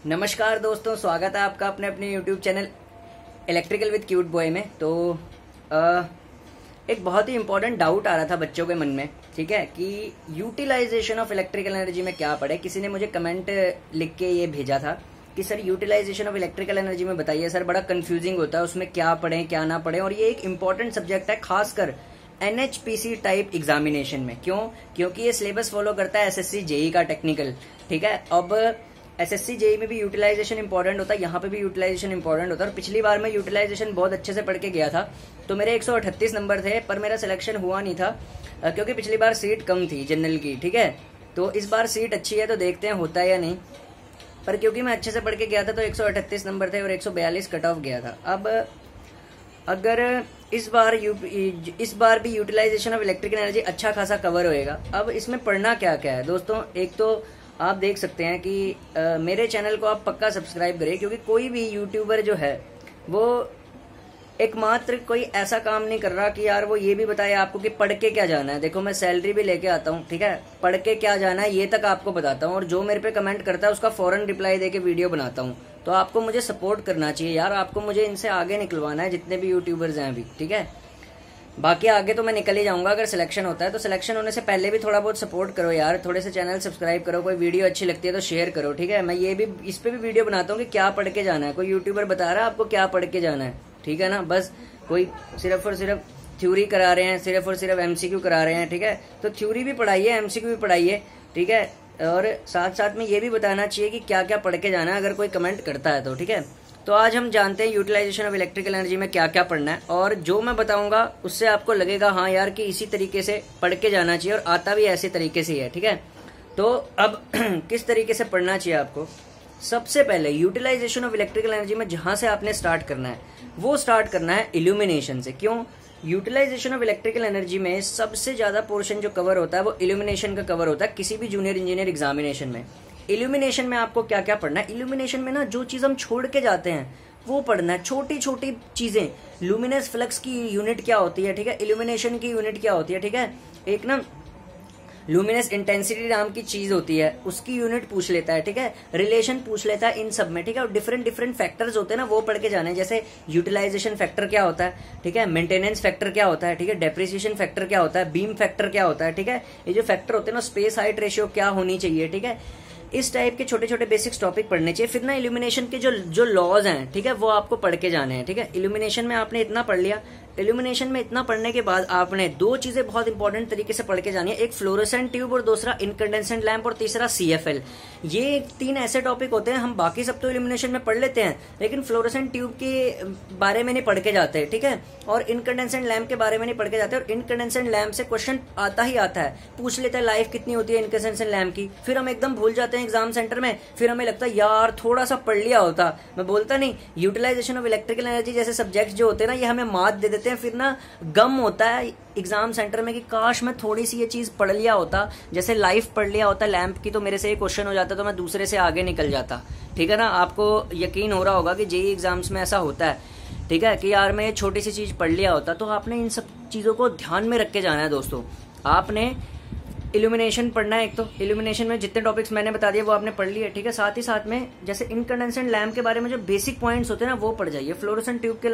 नमस्कार दोस्तों, स्वागत है आपका अपने अपने YouTube channel electrical with cute boy में। तो एक बहुत ही इंपॉर्टेंट डाउट आ रहा था बच्चों के मन में, ठीक है, कि यूटिलाइजेशन ऑफ इलेक्ट्रिकल एनर्जी में क्या पढ़े। किसी ने मुझे कमेंट लिख के ये भेजा था कि sir utilization of electrical energy में बताइए सर, बड़ा कंफ्यूजिंग होता है, उसमें क्या पढ़ें क्या ना पढ़ें। और ये एक इंपॉर्टेंट सब्जेक्ट है खासकर NHPC टाइप एग्जामिनेशन में। क्यों? क्योंकि ये सिलेबस फॉलो करता है SSC JEE का टेक्निकल, ठीक है। अब SSC JEE में भी यूटिलाइजेशन इंपॉर्टेंट होता है, यहाँ पे भी यूटिलाइजेशन इंपॉर्टेंट होता है। और पिछली बार मैं यूटिलाइजेशन बहुत अच्छे से पढ़ के गया था, तो मेरे 138 नंबर थे, पर मेरा सिलेक्शन हुआ नहीं था क्योंकि पिछली बार सीट कम थी जनरल की, ठीक है। तो इस बार सीट अच्छी है, तो देखते हैं होता है या नहीं। पर क्योंकि मैं अच्छे से पढ़ के गया था तो 138 नंबर थे और 142 कट ऑफ गया था। अब अगर इस बार भी यूटिलाइजेशन ऑफ इलेक्ट्रिकल एनर्जी अच्छा खासा कवर होएगा। अब इसमें पढ़ना क्या क्या है दोस्तों, एक तो आप देख सकते हैं कि मेरे चैनल को आप पक्का सब्सक्राइब करें, क्योंकि कोई भी यूट्यूबर जो है वो एकमात्र कोई ऐसा काम नहीं कर रहा कि यार वो ये भी बताए आपको कि पढ़ के क्या जाना है। देखो, मैं सैलरी भी लेके आता हूँ, ठीक है, पढ़ के क्या जाना है ये तक आपको बताता हूँ। और जो मेरे पे कमेंट करता है उसका फौरन रिप्लाई देके वीडियो बनाता हूँ। तो आपको मुझे सपोर्ट करना चाहिए यार, आपको मुझे इनसे आगे निकलवाना है, जितने भी यूट्यूबर्स हैं अभी, ठीक है। बाकी आगे तो मैं निकल ही जाऊंगा अगर सिलेक्शन होता है। तो सिलेक्शन होने से पहले भी थोड़ा बहुत सपोर्ट करो यार, थोड़े से चैनल सब्सक्राइब करो, कोई वीडियो अच्छी लगती है तो शेयर करो, ठीक है। मैं ये भी इस पे भी वीडियो बनाता हूँ कि क्या पढ़ के जाना है। कोई यूट्यूबर बता रहा है आपको क्या पढ़ के जाना है, ठीक है ना। बस कोई सिर्फ और सिर्फ थ्योरी करा रहे हैं, सिर्फ और सिर्फ MCQ करा रहे हैं, ठीक है। तो थ्योरी भी पढ़ाइए, MCQ भी पढ़ाइए, ठीक है। और साथ साथ में ये भी बताना चाहिए कि क्या क्या पढ़ के जाना है अगर कोई कमेंट करता है तो, ठीक है। तो आज हम जानते हैं यूटिलाइजेशन ऑफ इलेक्ट्रिकल एनर्जी में क्या क्या पढ़ना है, और जो मैं बताऊंगा उससे आपको लगेगा हाँ यार कि इसी तरीके से पढ़ के जाना चाहिए, और आता भी ऐसे तरीके से ही है, ठीक है। तो अब किस तरीके से पढ़ना चाहिए आपको। सबसे पहले यूटिलाइजेशन ऑफ इलेक्ट्रिकल एनर्जी में जहां से आपने स्टार्ट करना है वो स्टार्ट करना है इल्यूमिनेशन से। क्यों? यूटिलाइजेशन ऑफ इलेक्ट्रिकल एनर्जी में सबसे ज्यादा पोर्शन जो कवर होता है वो इल्यूमिनेशन का कवर होता है किसी भी जूनियर इंजीनियर एग्जामिनेशन में। इल्यूमिनेशन में आपको क्या क्या पढ़ना है, इल्यूमिनेशन में ना जो चीज हम छोड़ के जाते हैं वो पढ़ना है, छोटी छोटी चीजें। लुमिनस फ्लक्स की यूनिट क्या होती है, ठीक है, इल्यूमिनेशन की यूनिट क्या होती है, ठीक है। एक ना लुमिनस इंटेंसिटी नाम की चीज होती है, उसकी यूनिट पूछ लेता है, ठीक है, रिलेशन पूछ लेता है इन सब में, ठीक है। और डिफरेंट डिफरेंट फैक्टर्स होते हैं ना, वो पढ़ के जाने, जैसे यूटिलाइजेशन फैक्टर क्या होता है, ठीक है, मेंटेनेंस फैक्टर क्या होता है, ठीक है, डेप्रिसिएशन फैक्टर क्या होता है, बीम फैक्टर क्या होता है, ठीक है। ये जो फैक्टर होते हैं ना, स्पेस हाइट रेशियो क्या होनी चाहिए, ठीक है। इस टाइप के छोटे छोटे बेसिक्स टॉपिक पढ़ने चाहिए। फिर ना इल्यूमिनेशन के जो लॉज हैं, ठीक है, वो आपको पढ़ के जाने हैं, ठीक है। इल्यूमिनेशन में आपने इतना पढ़ लिया। इल्यूमिनेशन में इतना पढ़ने के बाद आपने दो चीजें बहुत इंपॉर्टेंट तरीके से पढ़ के जानी है, एक फ्लोरोसेंट ट्यूब और दूसरा इनकंडेंसेंट लैंप और तीसरा CFL। ये तीन ऐसे टॉपिक होते हैं, हम बाकी सब तो इल्यूमिनेशन में पढ़ लेते हैं लेकिन फ्लोरोसेंट ट्यूब के बारे में नहीं पढ़ के जाते, ठीक है, और इनकंडेंसेंट लैंप के बारे में नहीं पढ़ के जाते। और इनकंडेंसेंट लैंप से क्वेश्चन आता ही आता है, पूछ लेता है लाइफ कितनी होती है इनकंडेंसेंट लैंप की, फिर हम एकदम भूल जाते हैं एग्जाम सेंटर में। फिर हमें लगता है यार थोड़ा सा पढ़ लिया होता। मैं बोलता नहीं, यूटिलाइजेशन ऑफ इलेक्ट्रिकल एनर्जी जैसे सब्जेक्ट जो होते हैं ना, ये हमें मात दे देते हैं। फिर ना गम होता है एग्जाम सेंटर में कि काश मैं थोड़ी सी ये चीज पढ़ लिया होता, जैसे लाइफ पढ़ लिया होता लैंप की, तो मेरे से ये क्वेश्चन हो जाता तो मैं दूसरे से आगे निकल जाता, ठीक है ना। आपको यकीन हो रहा होगा कि JEE एग्जाम्स में ऐसा होता है, ठीक है, कि यार मैं ये छोटी सी चीज पढ़ लिया होता। तो आपने इन सब चीजों को ध्यान में रख के जाना है दोस्तों। आपने इल्यूमिनेशन पढ़ना है, एक तो इल्यूमिनेशन में जितने टॉपिक्स मैंने बता दिए वो आपने पढ़ लिए, ठीक है। साथ ही साथ में जैसे इनकंडेंसेंट लैंप के बारे में जो बेसिक पॉइंट्स होते हैं ना वो पढ़ जाइए। फ्लोरोसेंट ट्यूब के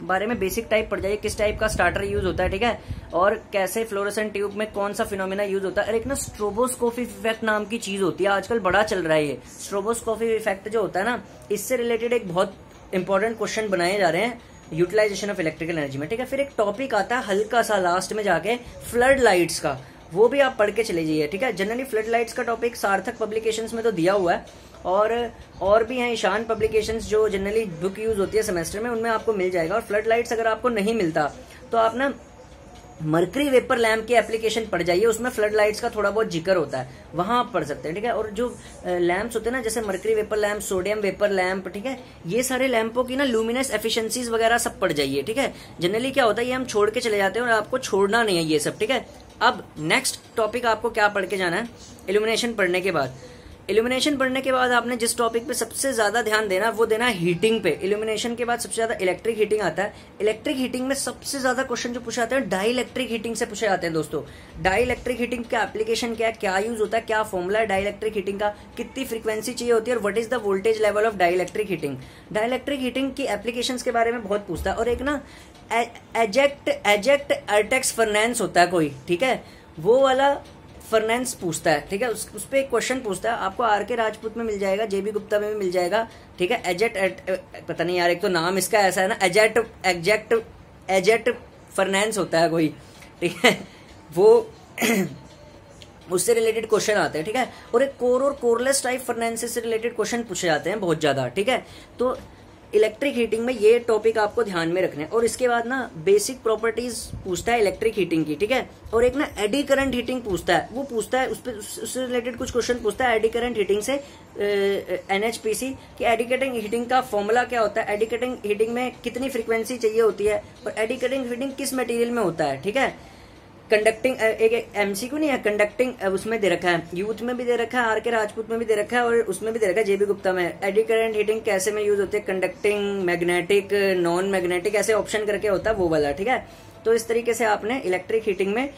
बारे में बेसिक टाइप पढ़ जाइए, किस टाइप का स्टार्टर यूज होता है, ठीक है, और कैसे फ्लोरोसेंट ट्यूब में कौन सा फिनोमिना यूज होता है। और एक ना स्ट्रोबोस्कोपी इफेक्ट नाम की चीज होती है, आजकल बड़ा चल रहा है ये स्ट्रोबोस्कोपी इफेक्ट जो होता है ना, इससे रिलेटेड एक बहुत इंपॉर्टेंट क्वेश्चन बनाए जा रहे हैं यूटिलाइजेशन ऑफ इलेक्ट्रिकल एनर्जी में, ठीक है। फिर एक टॉपिक आता है हल्का सा लास्ट में जाके फ्लड लाइट्स का, वो भी आप पढ़ के चले जाइए, ठीक है। जनरली फ्लड लाइट्स का टॉपिक सार्थक पब्लिकेशंस में तो दिया हुआ है, और भी हैं ईशान पब्लिकेशंस जो जनरली बुक यूज होती है सेमेस्टर में, उनमें आपको मिल जाएगा। और फ्लड लाइट्स अगर आपको नहीं मिलता तो आप ना मर्करी वेपर लैंप की एप्लीकेशन पढ़ जाइए, उसमें फ्लड लाइट्स का थोड़ा बहुत जिक्र होता है, वहां आप पढ़ सकते हैं, ठीक है। और जो लैंप्स होते हैं ना, जैसे mercury vapour lamp, sodium vapour lamp, ठीक है, ये सारे लैंपों की ना लुमिनस एफिशिएंसीज वगैरह सब पढ़ जाइए, ठीक है। जनरली क्या होता है, ये हम छोड़ के चले जाते हैं और आपको छोड़ना नहीं है ये सब, ठीक है। अब नेक्स्ट टॉपिक आपको क्या पढ़ के जाना है इल्यूमिनेशन पढ़ने के बाद। इल्यूमिनेशन पढ़ने के बाद आपने जिस टॉपिक पे सबसे ज्यादा ध्यान देना वो देना हीटिंग पे। इल्यूमिनेशन के बाद सबसे ज्यादा इलेक्ट्रिक हीटिंग आता है। इलेक्ट्रिक हीटिंग में सबसे ज्यादा क्वेश्चन जो पूछे जाते हैं डाई इलेक्ट्रिक हीटिंग से पूछे जाते हैं दोस्तों। डाई इलेक्ट्रिक हीटिंग का एप्लीकेशन क्या है, क्या यूज होता है, क्या फॉर्मूला है डाई इलेक्ट्रिक हीटिंग का, कितनी फ्रीक्वेंसी चाहिए होती है और what is the voltage level of dielectric heating. Dielectric heating की एप्लीकेशंस के बारे में बहुत पूछता है। और एक ना एजेक्ट अर्टेक्स फर्नेंस होता है कोई, ठीक है, वो वाला फर्नेंस पूछता है, ठीक है, उस पे एक क्वेश्चन पूछता है। आपको आर के राजपूत में मिल जाएगा, जेबी गुप्ता में भी मिल जाएगा, ठीक है। पता नहीं यार, एक तो नाम इसका ऐसा है ना, एजेक्ट फर्नेंस होता है कोई, ठीक है, वो उससे रिलेटेड क्वेश्चन आते हैं, ठीक है। और एक कोर और कोरलेस टाइप फर्नेंसेस से रिलेटेड क्वेश्चन पूछे जाते हैं बहुत ज्यादा, ठीक है। तो इलेक्ट्रिक हीटिंग में ये टॉपिक आपको ध्यान में रखने हैं। और इसके बाद ना बेसिक प्रॉपर्टीज पूछता है इलेक्ट्रिक हीटिंग की, ठीक है। और एक ना एडी करंट हीटिंग पूछता है, वो पूछता है उससे रिलेटेड कुछ क्वेश्चन पूछता है एडी करंट हीटिंग से, एनएचपीसी कि एडी करंट हीटिंग का फॉर्मूला क्या होता है, एडी करंट हीटिंग में कितनी फ्रीक्वेंसी चाहिए होती है और एडी करंट हीटिंग किस मटेरियल में होता है, ठीक है। कंडक्टिंग एक एमसीक्यू नहीं है, कंडक्टिंग उसमें दे रखा है, यूथ में भी दे रखा है, आर के राजपूत में भी दे रखा है और उसमें भी दे रखा है जेबी गुप्ता में। एडी करंट हीटिंग कैसे में यूज होती है, कंडक्टिंग, मैग्नेटिक, नॉन मैग्नेटिक, ऐसे ऑप्शन करके होता है वो वाला, ठीक है। तो इस तरीके से आपने इलेक्ट्रिक हीटिंग में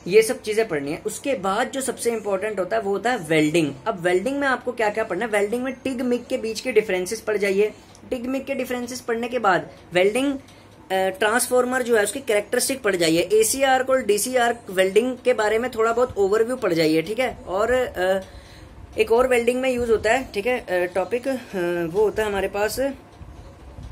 ये सब चीजें पढ़नी है। उसके बाद जो सबसे इंपॉर्टेंट होता है वो होता है वेल्डिंग। अब वेल्डिंग में आपको क्या क्या पढ़ना है, वेल्डिंग में टिग मिग के बीच के डिफरेंसेस पढ़ जाइए। टिग मिग के डिफरेंसेस पढ़ने के बाद वेल्डिंग ट्रांसफॉर्मर जो है उसकी कैरेक्टरिस्टिक पढ़ जाइए। एसी आर्क और डीसी आर्क वेल्डिंग के बारे में थोड़ा बहुत ओवरव्यू पढ़ जाइए, ठीक है। और एक और वेल्डिंग में यूज होता है, ठीक है, टॉपिक वो होता है हमारे पास,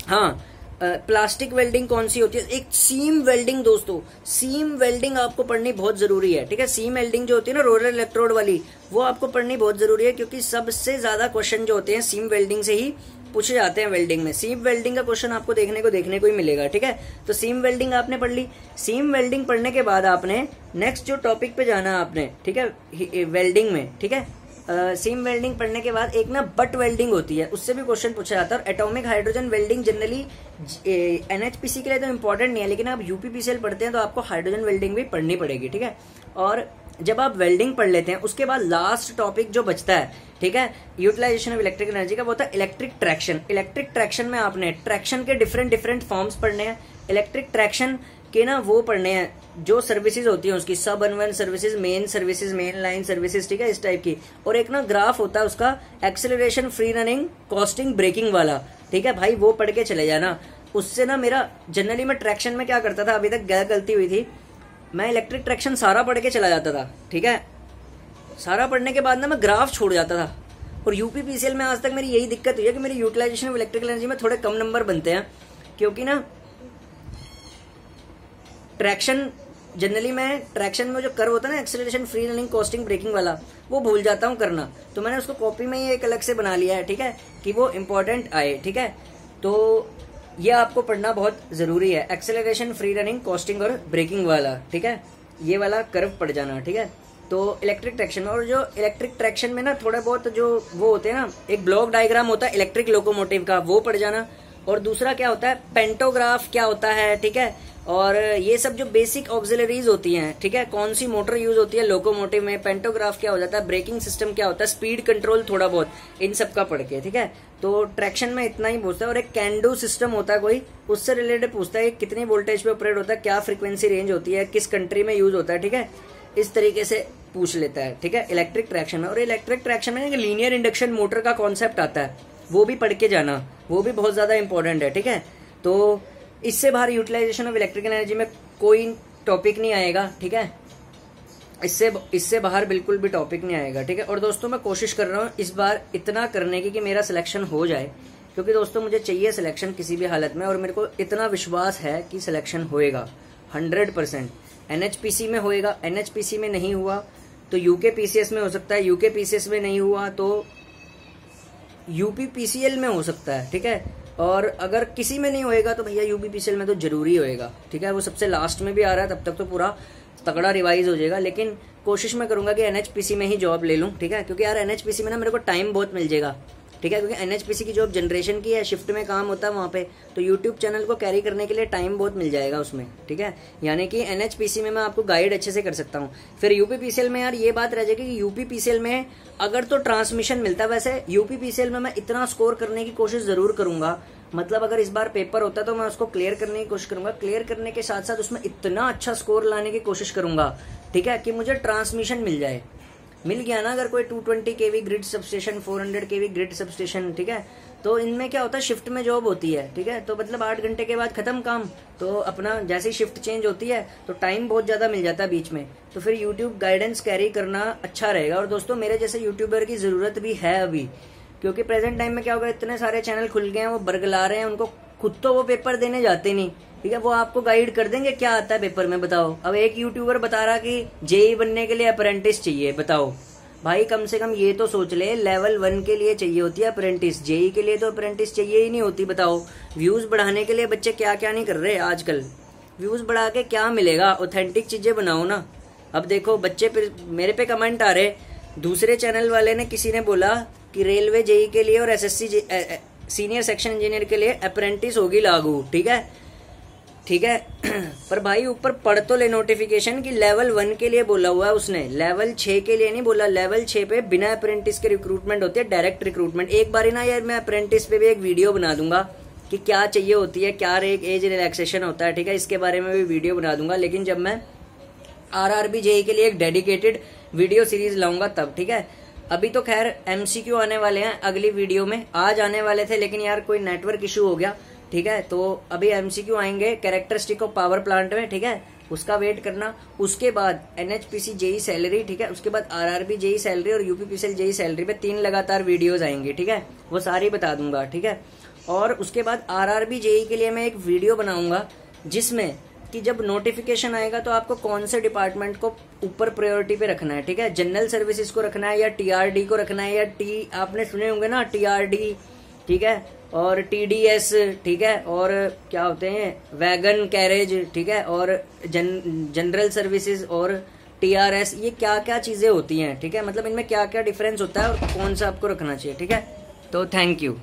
हाँ, प्लास्टिक वेल्डिंग कौन सी होती है, एक सीम वेल्डिंग दोस्तों, सीम वेल्डिंग आपको पढ़नी बहुत जरूरी है, ठीक है। सीम वेल्डिंग जो होती है ना रोलर इलेक्ट्रोड वाली, वो आपको पढ़नी बहुत जरूरी है क्योंकि सबसे ज्यादा क्वेश्चन जो होते हैं सीम वेल्डिंग से ही पूछे जाते हैं वेल्डिंग में। सीम वेल्डिंग का क्वेश्चन आपको देखने को ही मिलेगा, ठीक है। तो सीम वेल्डिंग आपने पढ़ ली। सीम वेल्डिंग पढ़ने के बाद आपने नेक्स्ट जो टॉपिक पे जाना है आपने, ठीक है, वेल्डिंग में, ठीक है। सीम वेल्डिंग पढ़ने के बाद एक ना बट वेल्डिंग होती है, उससे भी क्वेश्चन पूछा जाता है। और atomic hydrogen welding generally NHPC के लिए तो इंपॉर्टेंट नहीं है, लेकिन आप यूपीपीसीएल पढ़ते हैं तो आपको हाइड्रोजन वेल्डिंग भी पढ़नी पड़ेगी, ठीक है। और जब आप वेल्डिंग पढ़ लेते हैं उसके बाद लास्ट टॉपिक जो बचता है, ठीक है, यूटिलाइजेशन ऑफ इलेक्ट्रिक एनर्जी का, वो होता है इलेक्ट्रिक ट्रैक्शन। इलेक्ट्रिक ट्रैक्शन में आपने ट्रैक्शन के डिफरेंट फॉर्म्स पढ़ने हैं। इलेक्ट्रिक ट्रैक्शन के ना वो पढ़ने हैं जो सर्विसेज होती है उसकी, सब अनवन सर्विसेज, मेन लाइन सर्विसेज, ठीक है, इस टाइप की। और एक ना ग्राफ होता है उसका acceleration, free running, coasting, braking वाला, ठीक है भाई, वो पढ़ के चले जाना। उससे ना मेरा जनरली मैं ट्रैक्शन में क्या करता था, अभी तक गलती हुई थी, मैं इलेक्ट्रिक ट्रैक्शन सारा पढ़ के चला जाता था, ठीक है। सारा पढ़ने के बाद ना मैं ग्राफ छोड़ जाता था। और यूपीपीसीएल में आज तक मेरी यही दिक्कत हुई है कि मेरी यूटिलाइजेशन ऑफ इलेक्ट्रिकल एनर्जी में थोड़े कम नंबर बनते हैं क्योंकि ना ट्रैक्शन जनरली मैं ट्रैक्शन में जो कर्व होता है ना, acceleration, free running, coasting, braking वाला, वो भूल जाता हूँ करना। तो मैंने उसको कॉपी में ही एक अलग से बना लिया है, ठीक है, कि वो इंपॉर्टेंट आए, ठीक है। तो ये आपको पढ़ना बहुत जरूरी है, एक्सेलरेशन, फ्री रनिंग, कॉस्टिंग और ब्रेकिंग वाला, ठीक है, ये वाला कर्व पढ़ जाना, ठीक है। तो इलेक्ट्रिक ट्रैक्शन में, और जो इलेक्ट्रिक ट्रैक्शन में ना थोड़ा बहुत जो वो होते हैं ना, एक ब्लॉक डायग्राम होता है इलेक्ट्रिक लोकोमोटिव का, वो पढ़ जाना। और दूसरा क्या होता है, पेंटोग्राफ क्या होता है, ठीक है। और ये सब जो बेसिक ऑक्सिलरीज होती हैं, ठीक है, कौन सी मोटर यूज होती है लोकोमोटिव में, पेंटोग्राफ क्या हो जाता है, ब्रेकिंग सिस्टम क्या होता है, स्पीड कंट्रोल थोड़ा बहुत, इन सब का पढ़ के, ठीक है। तो ट्रैक्शन में इतना ही पूछता है। और एक कैंडू सिस्टम होता है कोई, उससे रिलेटेड पूछता है कितनी वोल्टेज पे ऑपरेट होता है, क्या फ्रीक्वेंसी रेंज होती है, किस कंट्री में यूज होता है, ठीक है, इस तरीके से पूछ लेता है, ठीक है, इलेक्ट्रिक ट्रैक्शन में। और इलेक्ट्रिक ट्रैक्शन में लीनियर इंडक्शन मोटर का कॉन्सेप्ट आता है, वो भी पढ़ के जाना, वो भी बहुत ज्यादा इंपॉर्टेंट है, ठीक है। तो इससे बाहर यूटिलाइजेशन ऑफ इलेक्ट्रिकल एनर्जी में कोई टॉपिक नहीं आएगा, ठीक है, इससे बाहर बिल्कुल भी टॉपिक नहीं आएगा, ठीक है। और दोस्तों मैं कोशिश कर रहा हूँ इस बार इतना करने की कि मेरा सिलेक्शन हो जाए, क्योंकि दोस्तों मुझे चाहिए सिलेक्शन किसी भी हालत में, और मेरे को इतना विश्वास है कि सिलेक्शन होएगा 100%। एनएचपीसी में होएगा, एनएचपीसी में नहीं हुआ तो यूकेपीसीएस में हो सकता है, यूकेपीसीएस में नहीं हुआ तो यूपीपीसीएल में हो सकता है, ठीक है। और अगर किसी में नहीं होएगा तो भैया यूपीपीसीएल में तो जरूरी होएगा, ठीक है। वो सबसे लास्ट में भी आ रहा है, तब तक तो पूरा तगड़ा रिवाइज हो जाएगा, लेकिन कोशिश मैं करूंगा कि एनएचपीसी में ही जॉब ले लूं, ठीक है, क्योंकि यार एनएचपीसी में ना मेरे को टाइम बहुत मिल जाएगा। ठीक है, क्योंकि एनएचपीसी की जॉब जनरेशन की है, शिफ्ट में काम होता है वहाँ पे, तो यूट्यूब चैनल को कैरी करने के लिए टाइम बहुत मिल जाएगा उसमें। ठीक है, यानी कि एनएचपीसी में मैं आपको गाइड अच्छे से कर सकता हूँ। फिर यूपीपीसीएल में यार ये बात रह जाएगी कि यूपीपीसीएल में अगर तो ट्रांसमिशन मिलता है, वैसे यूपीपीसीएल में मैं इतना स्कोर करने की कोशिश जरूर करूंगा, मतलब अगर इस बार पेपर होता तो मैं उसको क्लियर करने की कोशिश करूंगा, क्लियर करने के साथ साथ उसमें इतना अच्छा स्कोर लाने की कोशिश करूंगा, ठीक है, कि मुझे ट्रांसमिशन मिल जाए। मिल गया ना अगर कोई 220 केवी ग्रिड सबस्टेशन, 400 केवी ग्रिड सबस्टेशन, ठीक है, तो इनमें क्या होता है, शिफ्ट में जॉब होती है। ठीक है, तो मतलब 8 घंटे के बाद खत्म काम, तो अपना जैसे ही शिफ्ट चेंज होती है तो टाइम बहुत ज्यादा मिल जाता है बीच में, तो फिर यूट्यूब गाइडेंस कैरी करना अच्छा रहेगा। और दोस्तों मेरे जैसे यूट्यूबर की जरूरत भी है अभी, क्योंकि प्रेजेंट टाइम में क्या होगा, इतने सारे चैनल खुल गए हैं, वो बरगला रहे हैं, उनको खुद तो वो पेपर देने जाते नहीं। ठीक है, वो आपको गाइड कर देंगे क्या आता है पेपर में, बताओ। अब एक यूट्यूबर बता रहा कि जेई बनने के लिए अप्रेंटिस चाहिए, बताओ भाई, कम से कम ये तो सोच ले, लेवल 1 के लिए चाहिए होती है अप्रेंटिस, जेई के लिए तो अप्रेंटिस चाहिए ही नहीं होती। बताओ, व्यूज बढ़ाने के लिए बच्चे क्या क्या नहीं कर रहे आजकल, व्यूज बढ़ा के क्या मिलेगा, ऑथेंटिक चीजें बनाओ ना। अब देखो बच्चे मेरे पे कमेंट आ रहे, दूसरे चैनल वाले ने, किसी ने बोला कि रेलवे जेई के लिए और एसएससी सीनियर सेक्शन इंजीनियर के लिए अप्रेंटिस होगी लागू। ठीक है, ठीक है पर भाई ऊपर पढ़ तो ले नोटिफिकेशन कि लेवल 1 के लिए बोला हुआ है उसने, लेवल 6 के लिए नहीं बोला। लेवल 6 पे बिना अप्रेंटिस के रिक्रूटमेंट होती है, डायरेक्ट रिक्रूटमेंट। एक बार ही ना यार मैं अप्रेंटिस पे भी एक वीडियो बना दूंगा कि क्या चाहिए होती है, क्या एज रिलैक्सेशन होता है, ठीक है, इसके बारे में भी वीडियो बना दूंगा, लेकिन जब मैं आरआरबी जेई के लिए एक डेडिकेटेड वीडियो सीरीज लाऊंगा तब। ठीक है, अभी तो खैर एमसीक्यू आने वाले हैं अगली वीडियो में, आज आने वाले थे लेकिन यार कोई नेटवर्क इशू हो गया। ठीक है, तो अभी एमसीक्यू आएंगे कैरेक्टरिस्टिक ऑफ पावर प्लांट में, ठीक है, उसका वेट करना। उसके बाद एनएचपीसी जेई सैलरी, ठीक है, उसके बाद आरआरबी जेई सैलरी और यूपीपीसीएल जेई सैलरी पे 3 लगातार वीडियोज आएंगी। ठीक है, वो सारी बता दूंगा। ठीक है, और उसके बाद आरआरबी जेई के लिए मैं एक वीडियो बनाऊंगा जिसमें कि जब नोटिफिकेशन आएगा तो आपको कौन से डिपार्टमेंट को ऊपर प्रायोरिटी पे रखना है। ठीक है, जनरल सर्विसेज को रखना है या टीआरडी को रखना है, या आपने सुने होंगे ना टीआरडी, ठीक है, और टीडीएस, ठीक है, और क्या होते हैं वैगन कैरेज, ठीक है, और जनरल सर्विसेज और टीआरएस, ये क्या क्या चीजें होती हैं। ठीक है, मतलब इनमें क्या क्या डिफरेंस होता है और कौन सा आपको रखना चाहिए। ठीक है, तो थैंक यू।